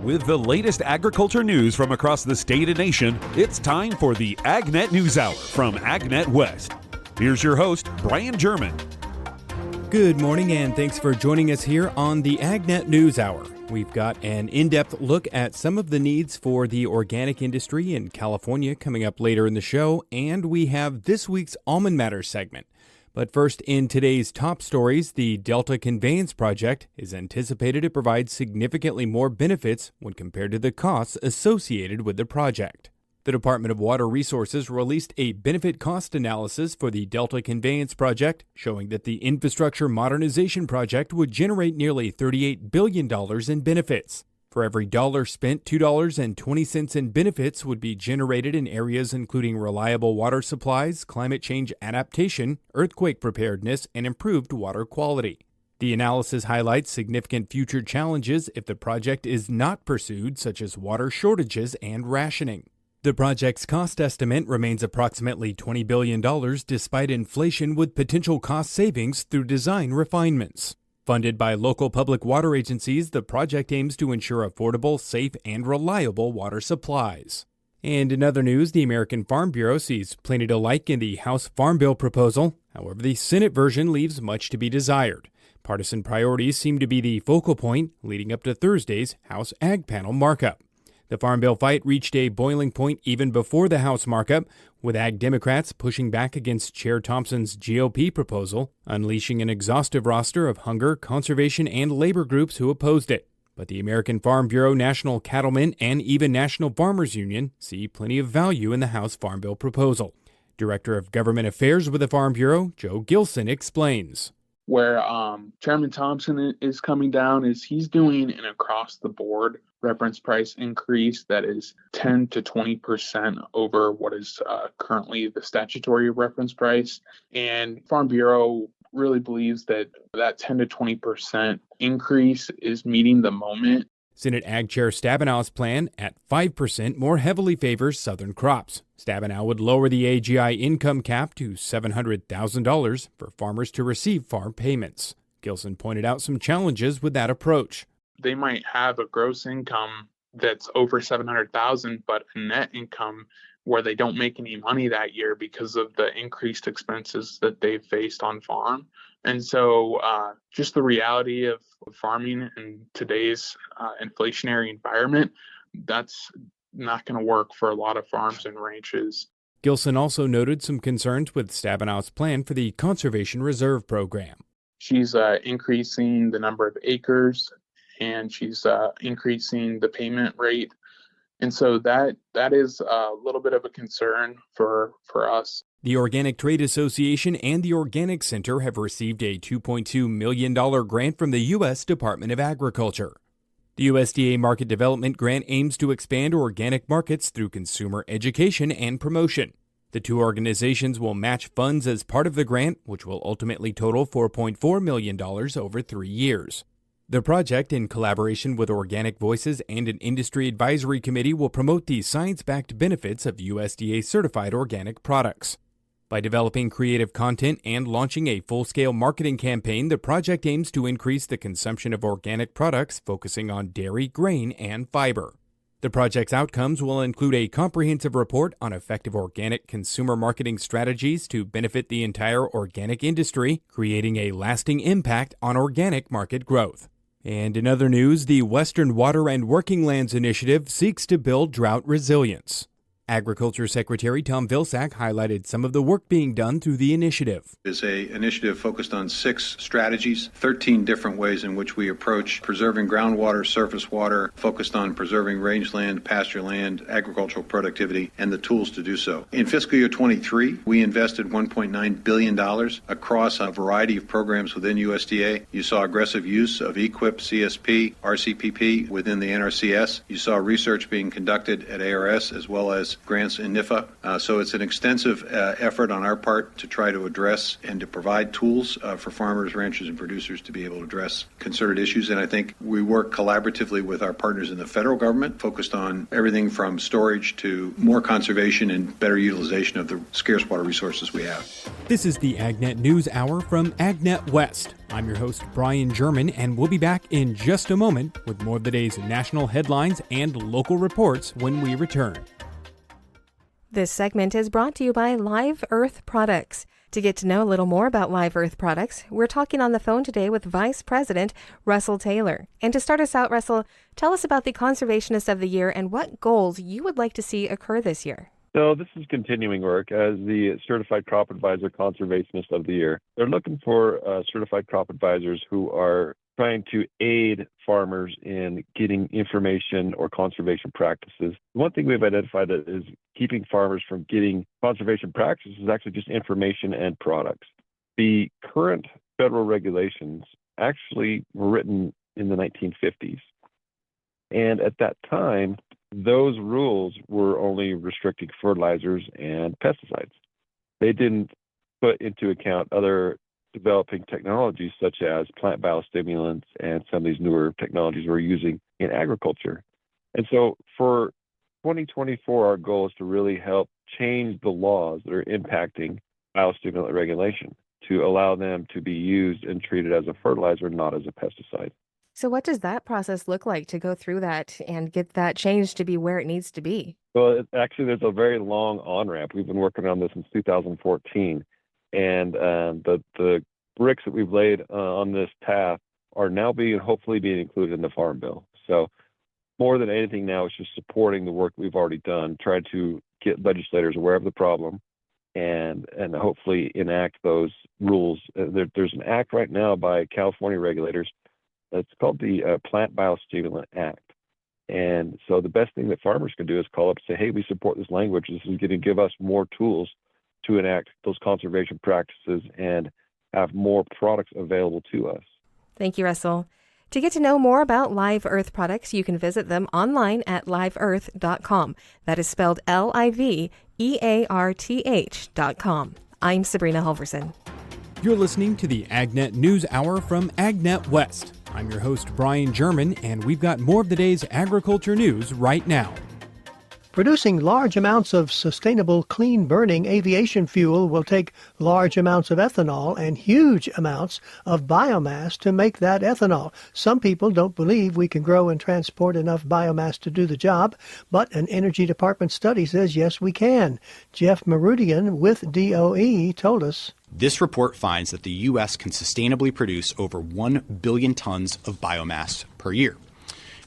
With the latest agriculture news from across the state and nation, it's time for the AgNet News Hour from AgNet West. Here's your host, Brian German. Good morning and thanks for joining us here on the AgNet News Hour. We've got an in-depth look at some of the needs for the organic industry in California coming up later in the show, and we have this week's Almond Matters segment. But first, in today's top stories, the Delta Conveyance Project is anticipated to provide significantly more benefits when compared to the costs associated with the project. The Department of Water Resources released a benefit cost analysis for the Delta Conveyance Project, showing that the infrastructure modernization project would generate nearly $38 billion in benefits. For every dollar spent, $2.20 in benefits would be generated in areas including reliable water supplies, climate change adaptation, earthquake preparedness, and improved water quality. The analysis highlights significant future challenges if the project is not pursued, such as water shortages and rationing. The project's cost estimate remains approximately $20 billion despite inflation, with potential cost savings through design refinements. Funded by local public water agencies, the project aims to ensure affordable, safe, and reliable water supplies. And in other news, the American Farm Bureau sees plenty to like in the House Farm Bill proposal. However, the Senate version leaves much to be desired. Partisan priorities seem to be the focal point leading up to Thursday's House Ag Panel markup. The Farm Bill fight reached a boiling point even before the House markup, with Ag Democrats pushing back against Chair Thompson's GOP proposal, unleashing an exhaustive roster of hunger, conservation, and labor groups who opposed it. But the American Farm Bureau, National Cattlemen, and even National Farmers Union see plenty of value in the House Farm Bill proposal. Director of Government Affairs with the Farm Bureau, Joe Gilson, explains. Where Chairman Thompson is coming down is he's doing an across-the-board reference price increase that is 10 to 20% over what is currently the statutory reference price. And Farm Bureau really believes that 10 to 20% increase is meeting the moment. Senate Ag Chair Stabenow's plan at 5% more heavily favors southern crops. Stabenow would lower the AGI income cap to $700,000 for farmers to receive farm payments. Gilson pointed out some challenges with that approach. They might have a gross income that's over $700,000, but a net income where they don't make any money that year because of the increased expenses that they've faced on farm. And so just the reality of farming in today's inflationary environment, that's not going to work for a lot of farms and ranches. Gilson also noted some concerns with Stabenow's plan for the Conservation Reserve Program. She's increasing the number of acres, and she's increasing the payment rate. And so that is a little bit of a concern for us. The Organic Trade Association and the Organic Center have received a $2.2 million grant from the U.S. Department of Agriculture. The USDA Market Development Grant aims to expand organic markets through consumer education and promotion. The two organizations will match funds as part of the grant, which will ultimately total $4.4 million over 3 years. The project, in collaboration with Organic Voices and an industry advisory committee, will promote the science-backed benefits of USDA-certified organic products. By developing creative content and launching a full-scale marketing campaign, the project aims to increase the consumption of organic products, focusing on dairy, grain, and fiber. The project's outcomes will include a comprehensive report on effective organic consumer marketing strategies to benefit the entire organic industry, creating a lasting impact on organic market growth. And in other news, the Western Water and Working Lands Initiative seeks to build drought resilience. Agriculture Secretary Tom Vilsack highlighted some of the work being done through the initiative. It is an initiative focused on 6 strategies, 13 different ways in which we approach preserving groundwater, surface water, focused on preserving rangeland, pasture land, agricultural productivity, and the tools to do so. In fiscal year 23, we invested $1.9 billion across a variety of programs within USDA. You saw aggressive use of EQIP, CSP, RCPP within the NRCS. You saw research being conducted at ARS as well as grants in NIFA. So it's an extensive effort on our part to try to address and to provide tools for farmers, ranchers, and producers to be able to address concerted issues. And I think we work collaboratively with our partners in the federal government, focused on everything from storage to more conservation and better utilization of the scarce water resources we have. This is the AgNet News Hour from AgNet West. I'm your host, Brian German, and we'll be back in just a moment with more of the day's national headlines and local reports when we return. This segment is brought to you by Live Earth Products. To get to know a little more about Live Earth Products, we're talking on the phone today with Vice President Russell Taylor. And to start us out, Russell, tell us about the Conservationist of the Year and what goals you would like to see occur this year. So this is continuing work as the Certified Crop Advisor Conservationist of the Year. They're looking for certified crop advisors who are trying to aid farmers in getting information or conservation practices. One thing we've identified that is keeping farmers from getting conservation practices is actually just information and products. The current federal regulations actually were written in the 1950s. And at that time, those rules were only restricting fertilizers and pesticides. They didn't put into account other developing technologies such as plant biostimulants and some of these newer technologies we're using in agriculture. And so for 2024, our goal is to really help change the laws that are impacting biostimulant regulation to allow them to be used and treated as a fertilizer, not as a pesticide. So what does that process look like to go through that and get that change to be where it needs to be? Well, actually, there's a very long on-ramp. We've been working on this since 2014. And the bricks that we've laid on this path are now hopefully being included in the Farm Bill. So more than anything now, it's just supporting the work we've already done, trying to get legislators aware of the problem and hopefully enact those rules. There's an act right now by California regulators. It's called the Plant Biostimulant Act. And so the best thing that farmers can do is call up and say, hey, we support this language. This is going to give us more tools to enact those conservation practices and have more products available to us. Thank you, Russell. To get to know more about Live Earth Products, you can visit them online at liveearth.com. That is spelled LIVEARTH.com. I'm Sabrina Halverson. You're listening to the AgNet News Hour from AgNet West. I'm your host, Brian German, and we've got more of the day's agriculture news right now. Producing large amounts of sustainable, clean-burning aviation fuel will take large amounts of ethanol and huge amounts of biomass to make that ethanol. Some people don't believe we can grow and transport enough biomass to do the job, but an Energy Department study says yes, we can. Jeff Marudian with DOE told us. This report finds that the U.S. can sustainably produce over 1 billion tons of biomass per year.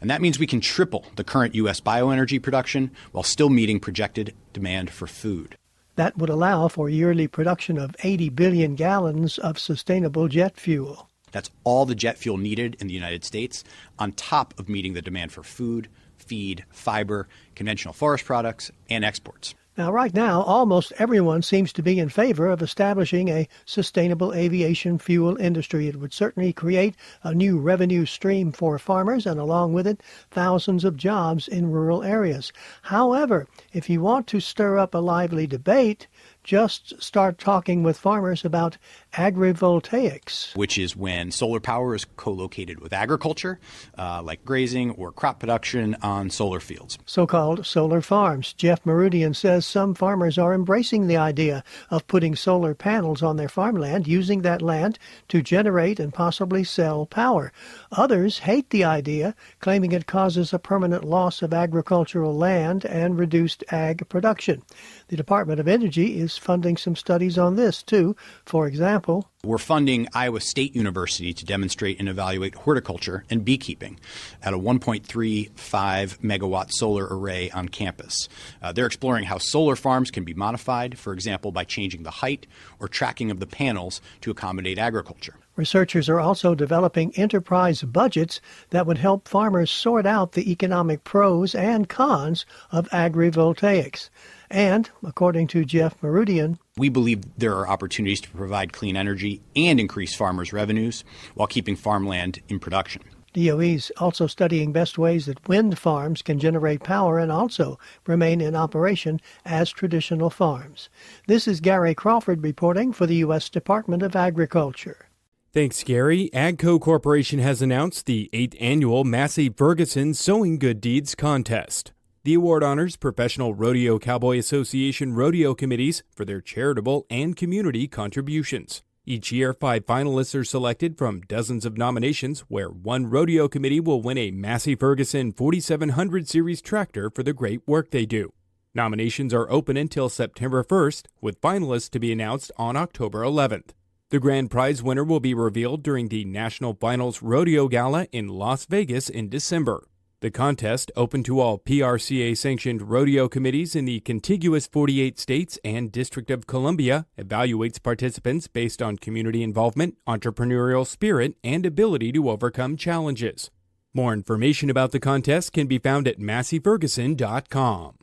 And that means we can triple the current U.S. bioenergy production while still meeting projected demand for food. That would allow for yearly production of 80 billion gallons of sustainable jet fuel. That's all the jet fuel needed in the United States, on top of meeting the demand for food, feed, fiber, conventional forest products, and exports. Now, right now, almost everyone seems to be in favor of establishing a sustainable aviation fuel industry. It would certainly create a new revenue stream for farmers and, along with it, thousands of jobs in rural areas. However, if you want to stir up a lively debate, just start talking with farmers about agrivoltaics, which is when solar power is co-located with agriculture, like grazing or crop production on solar fields. So-called solar farms. Jeff Marudian says some farmers are embracing the idea of putting solar panels on their farmland, using that land to generate and possibly sell power. Others hate the idea, claiming it causes a permanent loss of agricultural land and reduced ag production. The Department of Energy is funding some studies on this, too. For example, we're funding Iowa State University to demonstrate and evaluate horticulture and beekeeping at a 1.35 megawatt solar array on campus. They're exploring how solar farms can be modified, for example, by changing the height or tracking of the panels to accommodate agriculture. Researchers are also developing enterprise budgets that would help farmers sort out the economic pros and cons of agrivoltaics. And, according to Jeff Marudian, we believe there are opportunities to provide clean energy and increase farmers' revenues while keeping farmland in production. DOE's also studying best ways that wind farms can generate power and also remain in operation as traditional farms. This is Gary Crawford reporting for the U.S. Department of Agriculture. Thanks, Gary. AGCO Corporation has announced the 8th annual Massey Ferguson Sowing Good Deeds Contest. The award honors Professional Rodeo Cowboy Association rodeo committees for their charitable and community contributions. Each year, 5 finalists are selected from dozens of nominations, where one rodeo committee will win a Massey Ferguson 4700 series tractor for the great work they do. Nominations are open until September 1st, with finalists to be announced on October 11th. The grand prize winner will be revealed during the National Finals Rodeo Gala in Las Vegas in December. The contest, open to all PRCA-sanctioned rodeo committees in the contiguous 48 states and District of Columbia, evaluates participants based on community involvement, entrepreneurial spirit, and ability to overcome challenges. More information about the contest can be found at masseyferguson.com.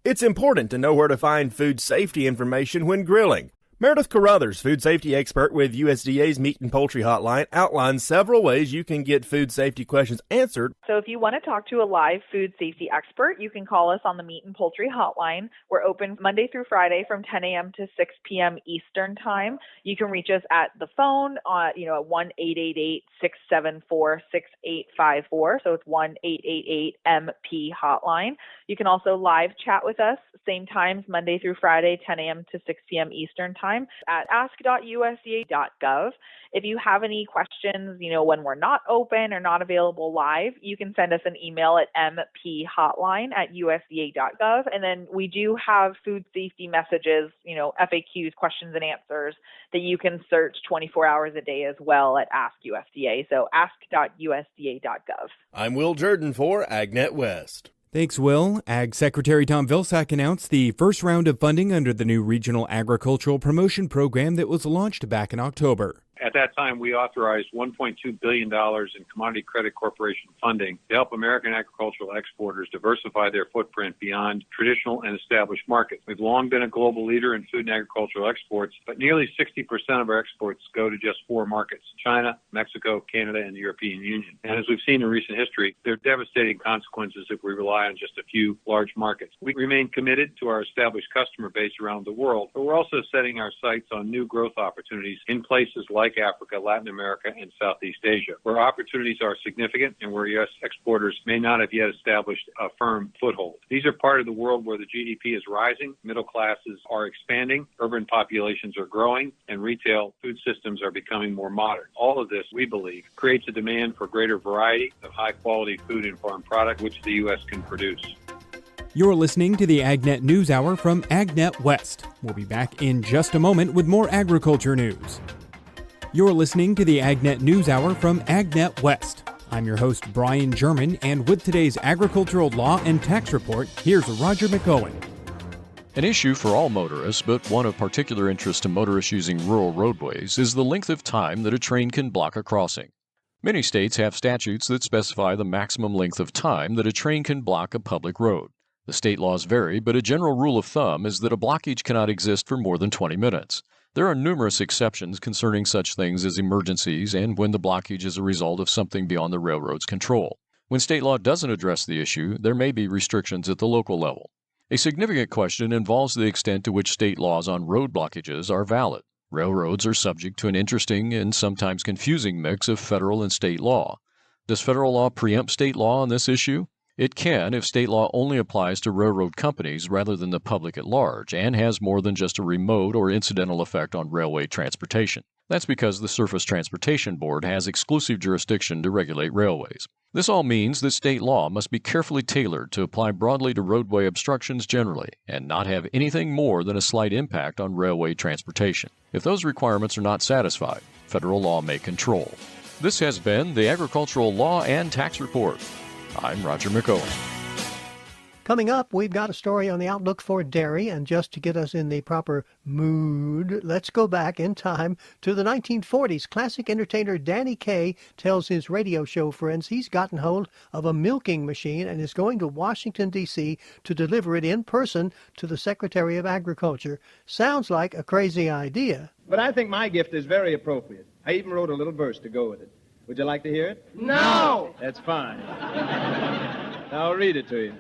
It's important to know where to find food safety information when grilling. Meredith Carruthers, food safety expert with USDA's Meat and Poultry Hotline, outlines several ways you can get food safety questions answered. So if you want to talk to a live food safety expert, you can call us on the Meat and Poultry Hotline. We're open Monday through Friday from 10 a.m. to 6 p.m. Eastern Time. You can reach us at the phone, at 1-888-674-6854. So it's 1-888-MP-HOTLINE. You can also live chat with us, same times, Monday through Friday, 10 a.m. to 6 p.m. Eastern Time at ask.usda.gov. If you have any questions, when we're not open or not available live, you can send us an email at mphotline@usda.gov. And then we do have food safety messages, FAQs, questions and answers that you can search 24 hours a day as well at Ask USDA. So ask.usda.gov. I'm Will Jordan for AgNet West. Thanks, Will. Ag Secretary Tom Vilsack announced the first round of funding under the new Regional Agricultural Promotion Program that was launched back in October. At that time, we authorized $1.2 billion in Commodity Credit Corporation funding to help American agricultural exporters diversify their footprint beyond traditional and established markets. We've long been a global leader in food and agricultural exports, but nearly 60% of our exports go to just 4 markets: China, Mexico, Canada, and the European Union. And as we've seen in recent history, there are devastating consequences if we rely on just a few large markets. We remain committed to our established customer base around the world, but we're also setting our sights on new growth opportunities in places like Africa, Latin America, and Southeast Asia, where opportunities are significant and where U.S. exporters may not have yet established a firm foothold. These are part of the world where the GDP is rising, middle classes are expanding, urban populations are growing, and retail food systems are becoming more modern. All of this, we believe, creates a demand for greater variety of high-quality food and farm product, which the U.S. can produce. You're listening to the AgNet News Hour from AgNet West. We'll be back in just a moment with more agriculture news. You're listening to the AgNet News Hour from AgNet West. I'm your host, Brian German, and with today's agricultural law and tax report, here's Roger McOwen. An issue for all motorists, but one of particular interest to motorists using rural roadways, is the length of time that a train can block a crossing. Many states have statutes that specify the maximum length of time that a train can block a public road. The state laws vary, but a general rule of thumb is that a blockage cannot exist for more than 20 minutes. There are numerous exceptions concerning such things as emergencies and when the blockage is a result of something beyond the railroad's control. When state law doesn't address the issue, there may be restrictions at the local level. A significant question involves the extent to which state laws on road blockages are valid. Railroads are subject to an interesting and sometimes confusing mix of federal and state law. Does federal law preempt state law on this issue? It can if state law only applies to railroad companies rather than the public at large and has more than just a remote or incidental effect on railway transportation. That's because the Surface Transportation Board has exclusive jurisdiction to regulate railways. This all means that state law must be carefully tailored to apply broadly to roadway obstructions generally and not have anything more than a slight impact on railway transportation. If those requirements are not satisfied, federal law may control. This has been the Agricultural Law and Tax Report. I'm Roger McOwen. Coming up, we've got a story on the outlook for dairy, and just to get us in the proper mood, let's go back in time to the 1940s. Classic entertainer Danny Kaye tells his radio show friends he's gotten hold of a milking machine and is going to Washington, D.C. to deliver it in person to the Secretary of Agriculture. Sounds like a crazy idea. But I think my gift is very appropriate. I even wrote a little verse to go with it. Would you like to hear it? No! That's fine. I'll read it to you.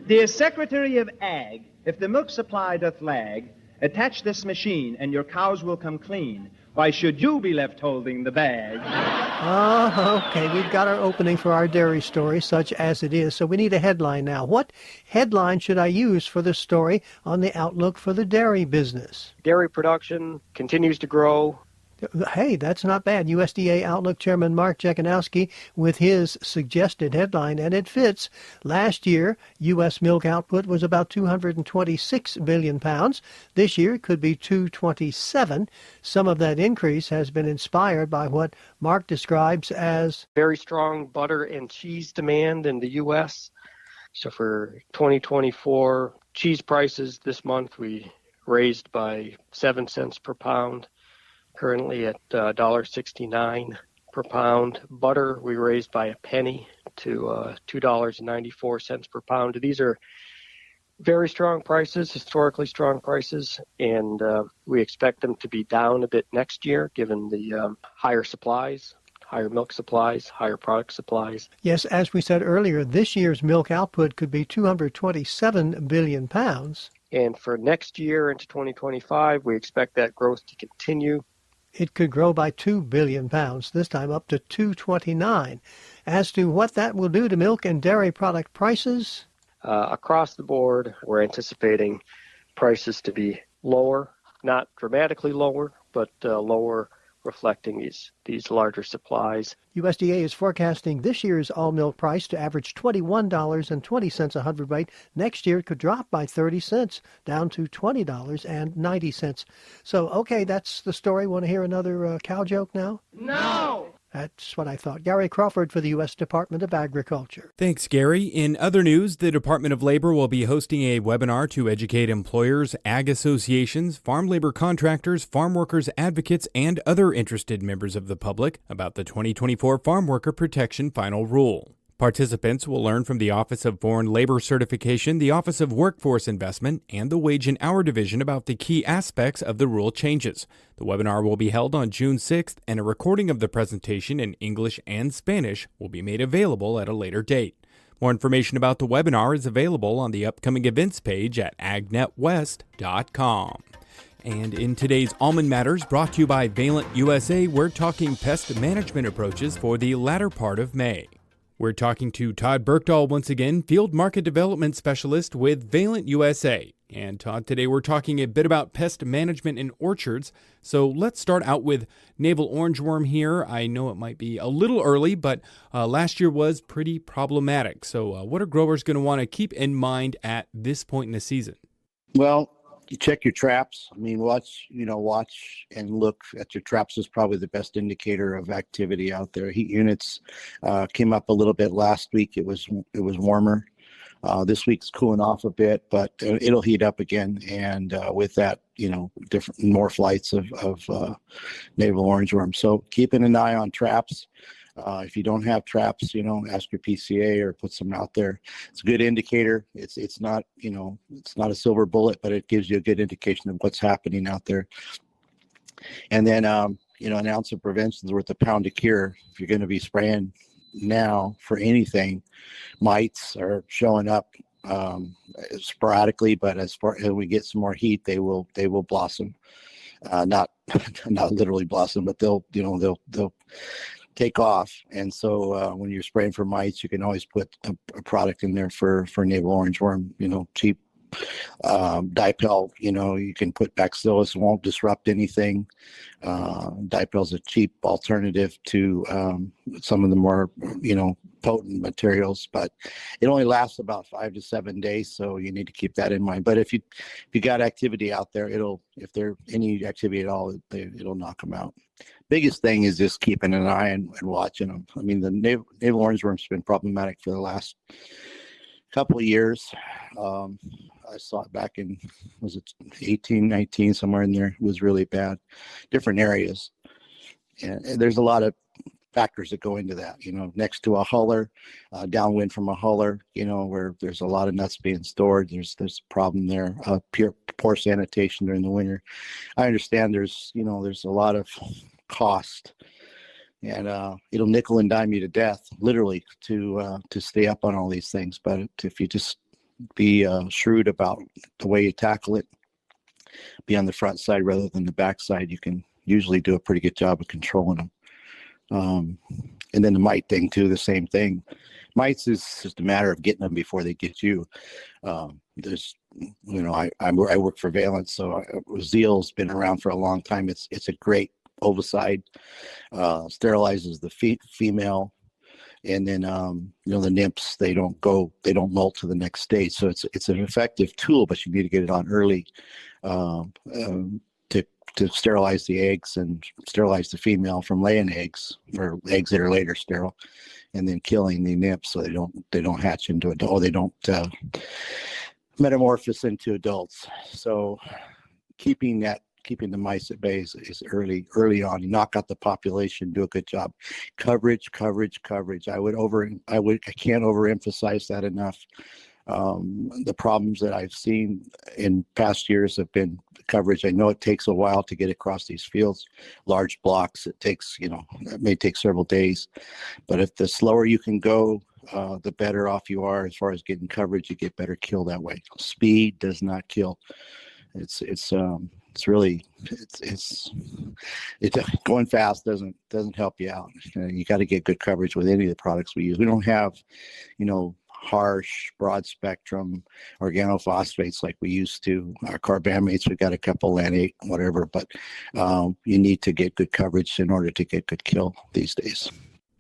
Dear Secretary of Ag, if the milk supply doth lag, attach this machine and your cows will come clean. Why should you be left holding the bag? Oh, okay. We've got our opening for our dairy story, such as it is. So we need a headline now. What headline should I use for the story on the outlook for the dairy business? Dairy production continues to grow. Hey, that's not bad. USDA Outlook Chairman Mark Jekanowski with his suggested headline, and it fits. Last year, U.S. milk output was about 226 billion pounds. This year, it could be 227. Some of that increase has been inspired by what Mark describes as very strong butter and cheese demand in the U.S. So for 2024, cheese prices this month we raised by 7 cents per pound. Currently at $1.69 per pound. Butter we raised by a penny to $2.94 per pound. These are very strong prices, historically strong prices, and we expect them to be down a bit next year given the higher supplies, higher milk supplies, higher product supplies. Yes, as we said earlier, this year's milk output could be 227 billion pounds. And for next year into 2025, we expect that growth to continue. It could grow by 2 billion pounds, this time up to 229. As to what that will do to milk and dairy product prices? Across the board, we're anticipating prices to be lower, not dramatically lower, but lower, reflecting these larger supplies. USDA is forecasting this year's all milk price to average $21.20 a hundredweight. Next year it could drop by 30 cents, down to $20.90. So, okay, that's the story. Want to hear another cow joke now? No! That's what I thought. Gary Crawford for the U.S. Department of Agriculture. Thanks, Gary. In other news, the Department of Labor will be hosting a webinar to educate employers, ag associations, farm labor contractors, farm workers advocates, and other interested members of the public about the 2024 Farm Worker Protection Final Rule. Participants will learn from the Office of Foreign Labor Certification, the Office of Workforce Investment, and the Wage and Hour Division about the key aspects of the rule changes. The webinar will be held on June 6th, and a recording of the presentation in English and Spanish will be made available at a later date. More information about the webinar is available on the upcoming events page at agnetwest.com. And in today's Almond Matters, brought to you by Valent USA, we're talking pest management approaches for the latter part of May. We're talking to Todd Berkdahl once again, Field Market Development Specialist with Valent USA. And Todd, today we're talking a bit about pest management in orchards. So let's start out with navel orangeworm here. I know it might be a little early, but last year was pretty problematic. So what are growers going to want to keep in mind at this point in the season? Well, you check your traps. I mean, watch and look at your traps is probably the best indicator of activity out there. Heat units came up a little bit last week. It was warmer. This week's cooling off a bit, but it'll heat up again. And with that, more flights of navel orangeworm. So keeping an eye on traps. If you don't have traps, ask your PCA or put some out there. It's a good indicator. It's not a silver bullet, but it gives you a good indication of what's happening out there. And then, an ounce of prevention is worth a pound of cure. If you're going to be spraying now for anything, mites are showing up sporadically, but as we get some more heat, they will blossom. Not literally blossom, but they'll take off. And so when you're spraying for mites, you can always put a product in there for navel orangeworm, cheap dipel, you can put bacillus, won't disrupt anything. Dipel's a cheap alternative to some of the more, potent materials, but it only lasts about 5 to 7 days. So you need to keep that in mind. But if you got activity out there, if there any activity at all, it'll knock them out. Biggest thing is just keeping an eye and watching them. I mean, the navel orangeworm's been problematic for the last couple of years. I saw it back in, was it 18, 19, somewhere in there. It was really bad. Different areas. And there's a lot of factors that go into that, next to a huller, downwind from a huller, where there's a lot of nuts being stored. There's a problem there. Poor sanitation during the winter. I understand there's a lot of cost. And it'll nickel and dime you to death, literally, to stay up on all these things. But if you just be shrewd about the way you tackle it, be on the front side rather than the back side, you can usually do a pretty good job of controlling them. And then the mite thing too, the same thing. Mites is just a matter of getting them before they get you. There's, I work for Valence, so Zeal's been around for a long time. It's a great ovicide, sterilizes the female, and then the nymphs, they don't molt to the next stage. So it's an effective tool, but you need to get it on early to sterilize the eggs and sterilize the female from laying eggs, or eggs that are later sterile, and then killing the nymphs so they don't hatch into adult, they don't metamorphose into adults. So keeping the mice at bay is early on. You knock out the population, do a good job. Coverage. I can't overemphasize that enough. The problems that I've seen in past years have been coverage. I know it takes a while to get across these fields, large blocks. It takes, it may take several days, but if the slower you can go, the better off you are as far as getting coverage. You get better kill that way. Speed does not kill. It's going fast doesn't help you out. You got to get good coverage with any of the products we use. We don't have, harsh, broad spectrum organophosphates like we used to. Our carbamates, we got a couple lanate, whatever, but you need to get good coverage in order to get good kill these days.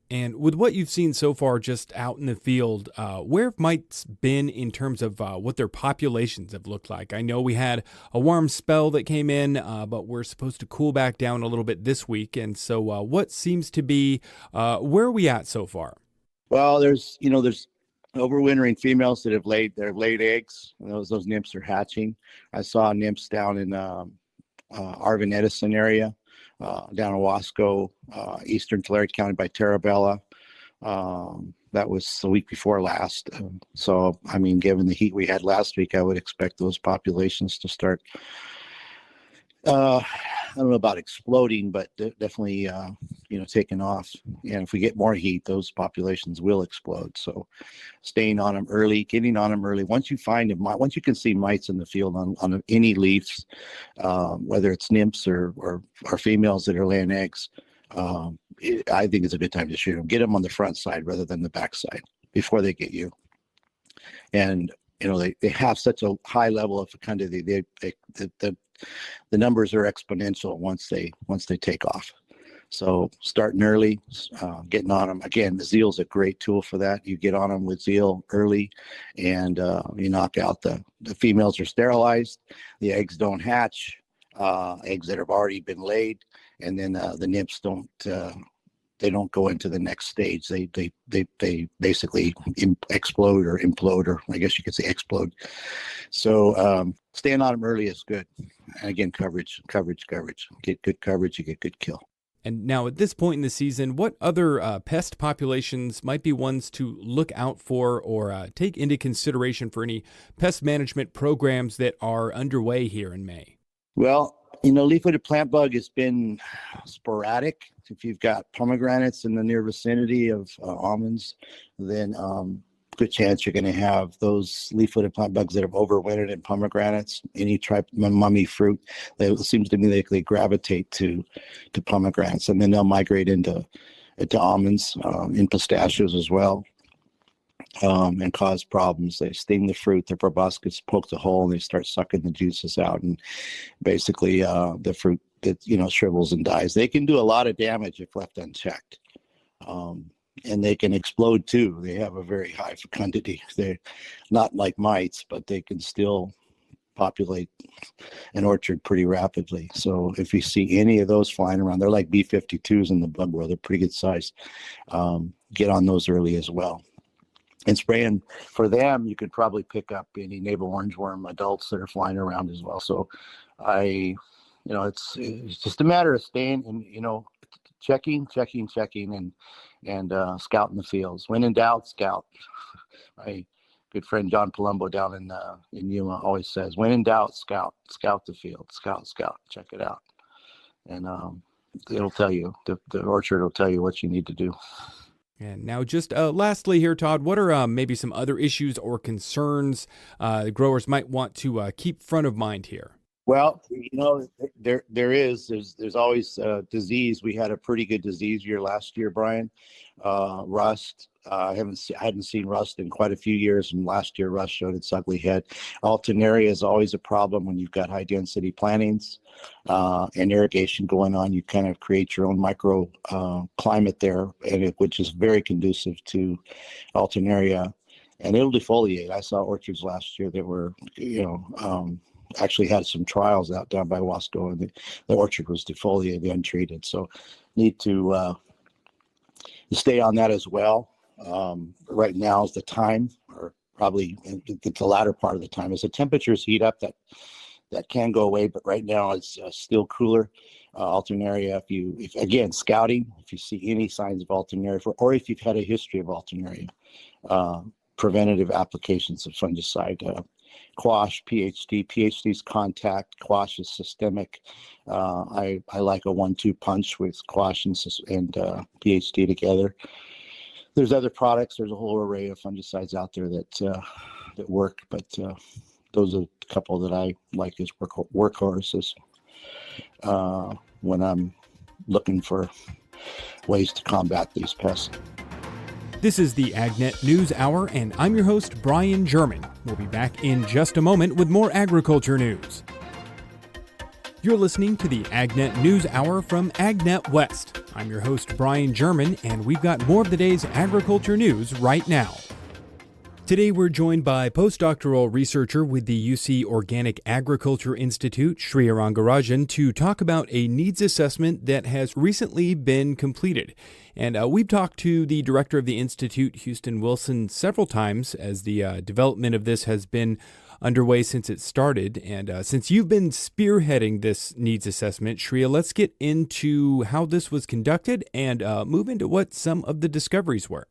And with what you've seen so far just out in the field, where have mites been in terms of what their populations have looked like? I know we had a warm spell that came in, but we're supposed to cool back down a little bit this week. And so what seems to be, where are we at so far? Well, there's overwintering females that have laid eggs. Those nymphs are hatching. I saw nymphs down in Arvin Edison area. Down in Wasco, eastern Tulare County by Terabella. That was the week before last. So, given the heat we had last week, I would expect those populations to start, I don't know about exploding, but definitely, taking off. And if we get more heat, those populations will explode. So staying on them early, getting on them early. Once you find them, once you can see mites in the field on any leaves, whether it's nymphs or females that are laying eggs, I think it's a good time to shoot them. Get them on the front side rather than the back side before they get you. And, they have such a high level of fecundity. The numbers are exponential once they take off. So starting early, getting on them. Again, the Zeal's a great tool for that. You get on them with Zeal early, and you knock out the females are sterilized. The eggs don't hatch. Eggs that have already been laid, and then the nymphs don't go into the next stage. They basically explode or implode, or I guess you could say explode. So staying on them early is good. And again, coverage. Get good coverage, you get good kill. And now at this point in the season, what other pest populations might be ones to look out for or take into consideration for any pest management programs that are underway here in May? Well, leaf-footed plant bug has been sporadic. If you've got pomegranates in the near vicinity of almonds, then good chance you're going to have those leaf-footed plant bugs that have overwintered in pomegranates. Any type of mummy fruit, it seems to me they gravitate to pomegranates, and then they'll migrate into almonds, in pistachios as well. And cause problems. They sting the fruit, the proboscis pokes a hole, and they start sucking the juices out, and basically the fruit that shrivels and dies. They can do a lot of damage if left unchecked, and they can explode too. They have a very high fecundity. They're not like mites, but they can still populate an orchard pretty rapidly. So if you see any of those flying around, they're like B-52s in the bug world. They're pretty good size. Get on those early as well. And spraying for them, you could probably pick up any navel orangeworm adults that are flying around as well. So it's just a matter of staying and, checking and scouting the fields. When in doubt, scout. My good friend John Palumbo down in Yuma always says, when in doubt, scout the field, scout, check it out. And it'll tell you. The orchard will tell you what you need to do. And now, just lastly here, Todd, what are maybe some other issues or concerns growers might want to keep front of mind here? Well, there's always disease. We had a pretty good disease year last year, Brian. Rust. I hadn't seen rust in quite a few years, and last year rust showed its ugly head. Alternaria is always a problem when you've got high density plantings and irrigation going on. You kind of create your own micro climate there, which is very conducive to Alternaria, and it'll defoliate. I saw orchards last year that were, actually had some trials out down by Wasco, and the orchard was defoliated, untreated. So need to stay on that as well. Right now is the time, or probably the latter part of the time, as the temperatures heat up, that can go away. But right now it's still cooler. Alternaria, if again scouting, if you see any signs of Alternaria, or if you've had a history of Alternaria, preventative applications of fungicide. Quash, PHD. PHD's contact. Quash is systemic. I like a 1-2 punch with quash and PHD together. There's other products. There's a whole array of fungicides out there that work, but those are a couple that I like as workhorses when I'm looking for ways to combat these pests. This is the AgNet News Hour, and I'm your host, Brian German. We'll be back in just a moment with more agriculture news. You're listening to the AgNet News Hour from AgNet West. I'm your host, Brian German, and we've got more of the day's agriculture news right now. Today we're joined by postdoctoral researcher with the UC Organic Agriculture Institute, Shri Rangarajan, to talk about a needs assessment that has recently been completed. And we've talked to the director of the Institute, Houston Wilson, several times as the development of this has been underway since it started. And since you've been spearheading this needs assessment, Shreya, let's get into how this was conducted and move into what some of the discoveries were.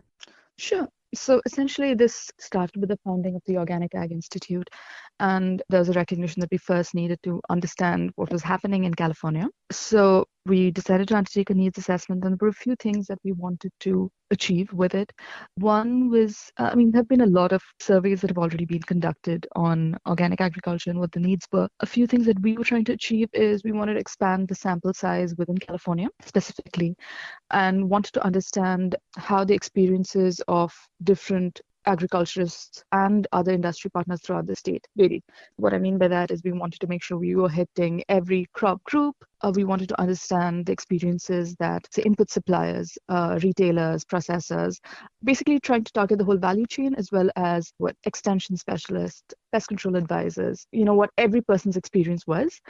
Sure. So essentially, this started with the founding of the Organic Ag Institute, and there was a recognition that we first needed to understand what was happening in California. So we decided to undertake a needs assessment, and there were a few things that we wanted to achieve with it. One was, there have been a lot of surveys that have already been conducted on organic agriculture and what the needs were. A few things that we were trying to achieve is we wanted to expand the sample size within California specifically, and wanted to understand how the experiences of different agriculturists and other industry partners throughout the state varied. What I mean by that is we wanted to make sure we were hitting every crop group. We wanted to understand the experiences that, say, input suppliers, retailers, processors, basically trying to target the whole value chain, as well as what extension specialists, pest control advisors, what every person's experience was,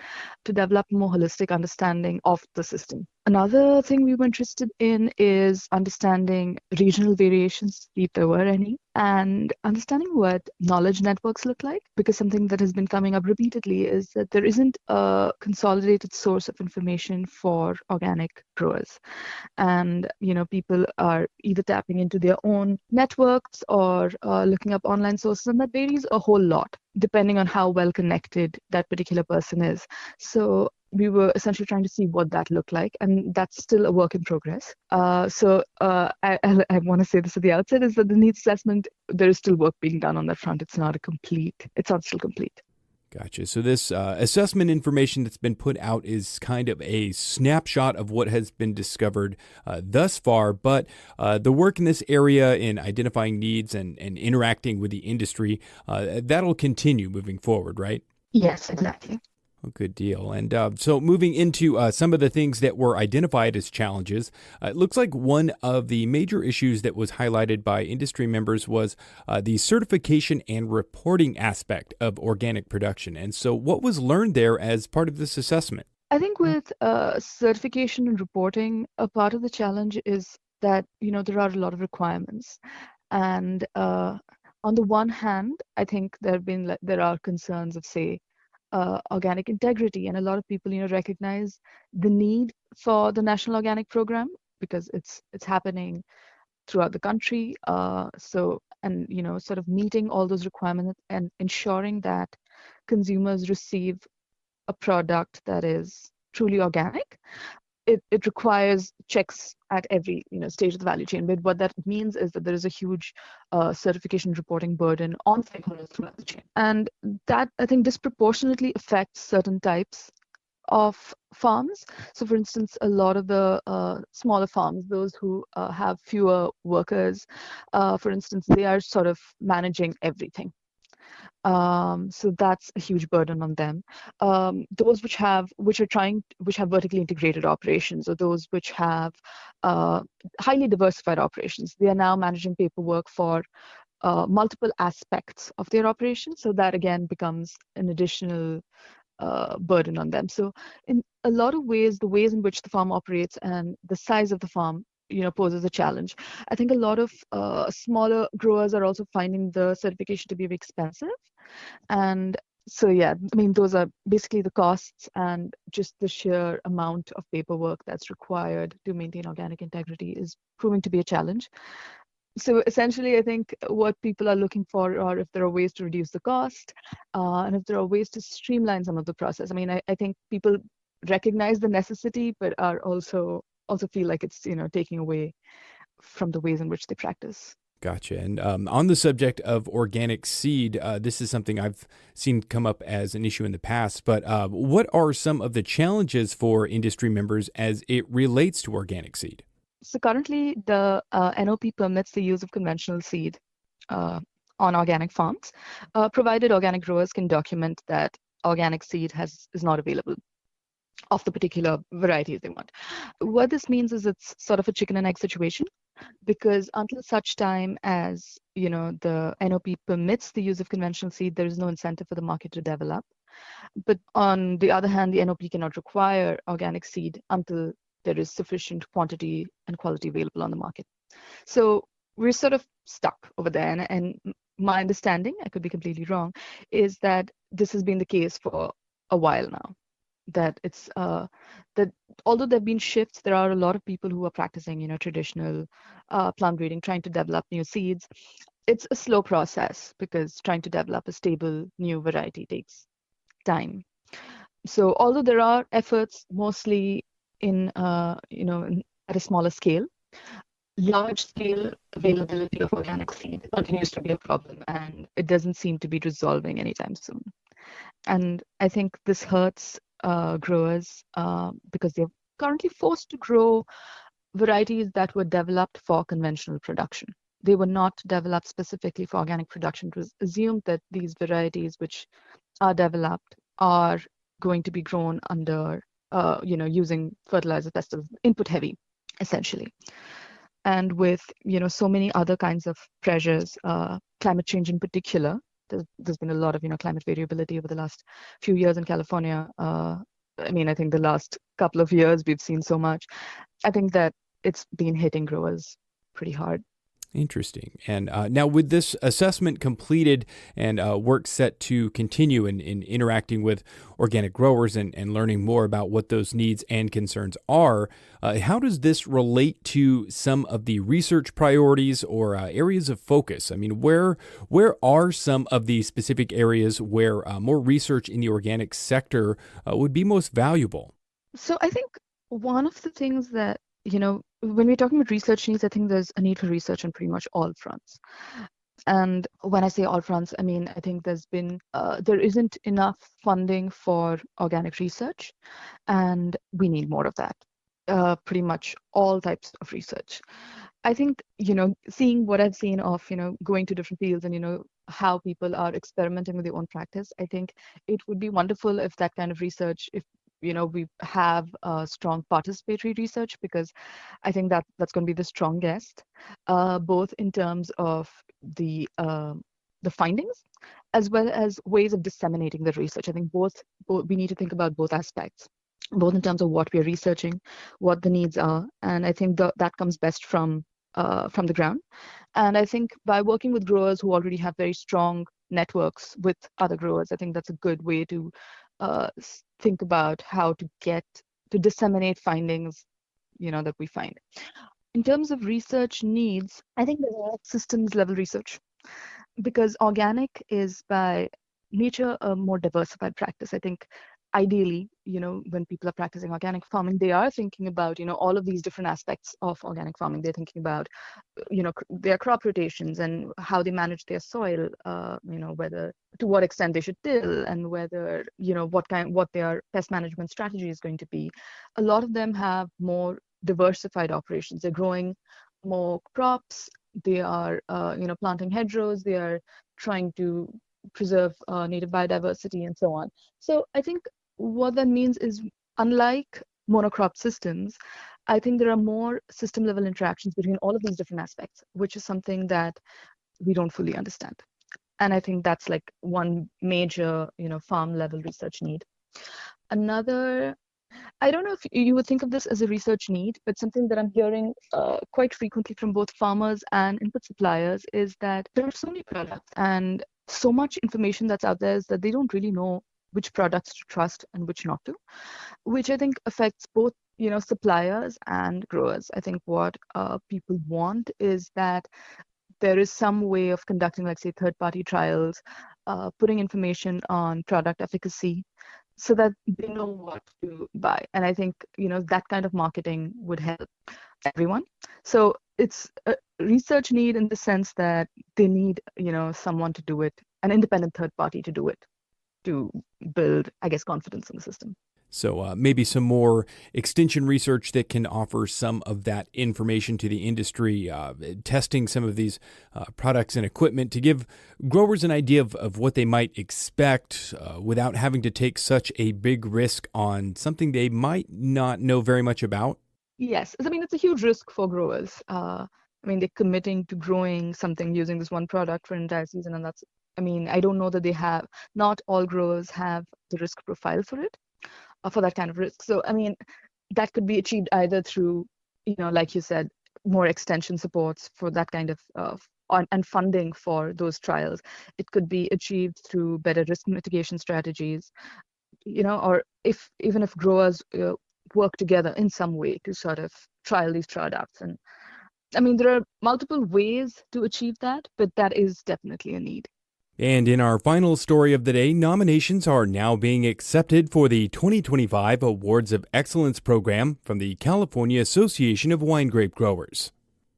to develop a more holistic understanding of the system. Another thing we were interested in is understanding regional variations, if there were any, and understanding what knowledge networks look like, because something that has been coming up repeatedly is that there isn't a consolidated source of information for organic growers. And, people are either tapping into their own networks or looking up online sources, and that varies a whole lot depending on how well connected that particular person is. So we were essentially trying to see what that looked like, and that's still a work in progress. So I want to say this at the outset, is that the needs assessment, there is still work being done on that front. It's not still complete. Gotcha. So this assessment information that's been put out is kind of a snapshot of what has been discovered thus far, but the work in this area in identifying needs and interacting with the industry, that'll continue moving forward, right? Yes, exactly. Oh, good deal. And so moving into some of the things that were identified as challenges, it looks like one of the major issues that was highlighted by industry members was the certification and reporting aspect of organic production. And so what was learned there as part of this assessment? I think with certification and reporting, a part of the challenge is that, there are a lot of requirements. And on the one hand, I think there are concerns of, say, organic integrity, and a lot of people recognize the need for the National Organic Program because it's happening throughout the country, sort of meeting all those requirements and ensuring that consumers receive a product that is truly organic it requires checks at every stage of the value chain. But what that means is that there is a huge certification reporting burden on stakeholders throughout the chain, and that I think disproportionately affects certain types of farms. So, for instance, a lot of the smaller farms, those who have fewer workers, for instance, they are sort of managing everything. So that's a huge burden on them. Those which have vertically integrated operations, or those which have highly diversified operations, they are now managing paperwork for multiple aspects of their operation. So that again becomes an additional burden on them. So in a lot of ways, the ways in which the farm operates and the size of the farm poses a challenge. I think a lot of smaller growers are also finding the certification to be very expensive. And so, yeah, I mean, those are basically the costs and just the sheer amount of paperwork that's required to maintain organic integrity is proving to be a challenge. So essentially, I think what people are looking for are if there are ways to reduce the cost and if there are ways to streamline some of the process. I mean, I think people recognize the necessity, but are also feel like it's taking away from the ways in which they practice. Gotcha. And on the subject of organic seed, this is something I've seen come up as an issue in the past, but what are some of the challenges for industry members as it relates to organic seed? So currently, the NOP permits the use of conventional seed on organic farms, provided organic growers can document that organic seed is not available of the particular varieties they want. What this means is it's sort of a chicken and egg situation, because until such time as the NOP permits the use of conventional seed, there is no incentive for the market to develop. But on the other hand, the NOP cannot require organic seed until there is sufficient quantity and quality available on the market. So we're sort of stuck over there. And my understanding, I could be completely wrong, is that this has been the case for a while now. That it's that although there have been shifts, there are a lot of people who are practicing traditional plant breeding, trying to develop new seeds. It's a slow process because trying to develop a stable new variety takes time. So although there are efforts mostly in at a smaller scale, large scale availability of organic seed continues to be a problem, and it doesn't seem to be resolving anytime soon. And I think this hurts growers because they're currently forced to grow varieties that were developed for conventional production. They were not developed specifically for organic production. It was assumed that these varieties which are developed are going to be grown under using fertilizer, pesticides, input heavy, essentially. And with so many other kinds of pressures, climate change in particular, there's been a lot of climate variability over the last few years in California. I mean, I think the last couple of years we've seen so much. I think that it's been hitting growers pretty hard. Interesting. And now with this assessment completed and work set to continue in interacting with organic growers and learning more about what those needs and concerns are, how does this relate to some of the research priorities or areas of focus? I mean, where are some of the specific areas where more research in the organic sector would be most valuable? So I think one of the things that when we're talking about research needs, I think there's a need for research on pretty much all fronts. And when I say all fronts, I mean, I think there isn't enough funding for organic research, and we need more of that. Pretty much all types of research. I think, seeing what I've seen of, going to different fields and, how people are experimenting with their own practice, I think it would be wonderful if that kind of research, if we have strong participatory research, because I think that's going to be the strongest, both in terms of the findings as well as ways of disseminating the research. I think both we need to think about both aspects, both in terms of what we are researching, what the needs are, and I think that comes best from the ground. And I think by working with growers who already have very strong networks with other growers, I think that's a good way to think about how to disseminate findings, that we find. In terms of research needs, I think there's a lot of systems level research, because organic is by nature a more diversified practice. I think ideally, when people are practicing organic farming, they are thinking about, all of these different aspects of organic farming. They're thinking about, their crop rotations and how they manage their soil, whether to what extent they should till, and whether, what their pest management strategy is going to be. A lot of them have more diversified operations. They're growing more crops. They are, planting hedgerows. They are trying to preserve native biodiversity and so on. So I think what that means is, unlike monocrop systems, I think there are more system level interactions between all of these different aspects, which is something that we don't fully understand. And I think that's like one major, farm level research need. Another, I don't know if you would think of this as a research need, but something that I'm hearing quite frequently from both farmers and input suppliers is that there are so many products and so much information that's out there is that they don't really know which products to trust and which not to, which I think affects both, suppliers and growers. I think what people want is that there is some way of conducting, like, say, third-party trials, putting information on product efficacy so that they know what to buy. And I think, that kind of marketing would help everyone. So it's a research need in the sense that they need, someone to do it, an independent third party to do it, to build, I guess, confidence in the system. So maybe some more extension research that can offer some of that information to the industry, testing some of these products and equipment to give growers an idea of what they might expect without having to take such a big risk on something they might not know very much about. Yes. I mean, it's a huge risk for growers. They're committing to growing something using this one product for an entire season. And I don't know that not all growers have the risk profile for it. For that kind of risk. So, that could be achieved either through, like you said, more extension supports for that kind of, and funding for those trials. It could be achieved through better risk mitigation strategies, or even if growers work together in some way to sort of trial these products. And there are multiple ways to achieve that, but that is definitely a need. And in our final story of the day, nominations are now being accepted for the 2025 Awards of Excellence program from the California Association of Wine Grape Growers.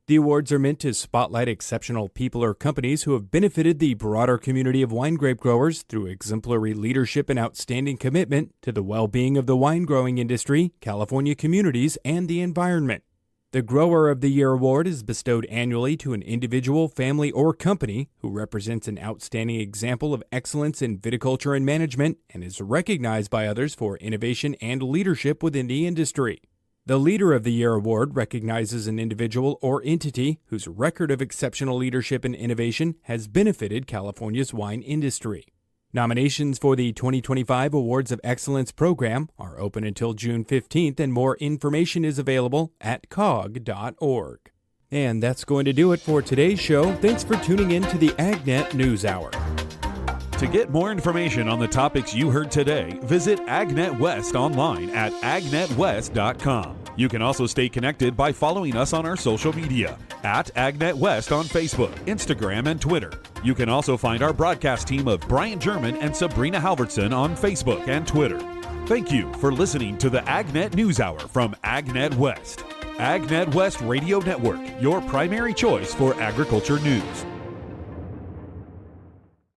The awards are meant to spotlight exceptional people or companies who have benefited the broader community of wine grape growers through exemplary leadership and outstanding commitment to the well-being of the wine growing industry, California communities, and the environment. The Grower of the Year award is bestowed annually to an individual, family, or company who represents an outstanding example of excellence in viticulture and management and is recognized by others for innovation and leadership within the industry. The Leader of the Year award recognizes an individual or entity whose record of exceptional leadership and innovation has benefited California's wine industry. Nominations for the 2025 Awards of Excellence program are open until June 15th, and more information is available at cog.org. And that's going to do it for today's show. Thanks for tuning in to the AgNet News Hour. To get more information on the topics you heard today, visit AgNet West online at agnetwest.com. You can also stay connected by following us on our social media at AgNet West on Facebook, Instagram, and Twitter. You can also find our broadcast team of Brian German and Sabrina Halverson on Facebook and Twitter. Thank you for listening to the AgNet News Hour from AgNet West. AgNet West Radio Network, your primary choice for agriculture news.